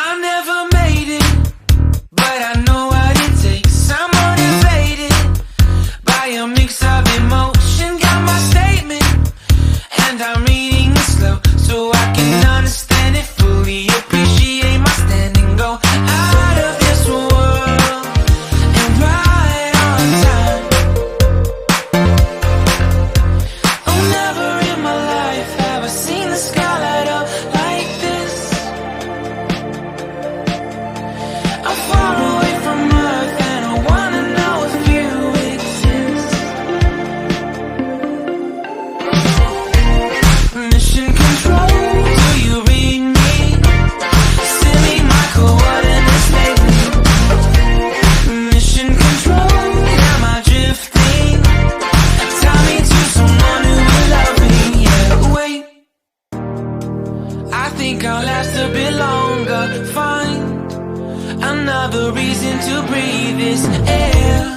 I never made it, but I know what it takes. I'm motivated by a mix of emotion. Got my statement, and I'm reading it slow so I can understand it fully. Appreciate my standing, go out of this world and right on time. Oh, never in my life have I seen the sky light up like this. I'm far away from Earth and I wanna know if you exist. Mission control, do you read me? Send me my coordinates lately. Mission control, am I drifting? Tie me to someone who will love me. Yeah, wait, I think I'll last a bit longer. Find another reason to breathe this air.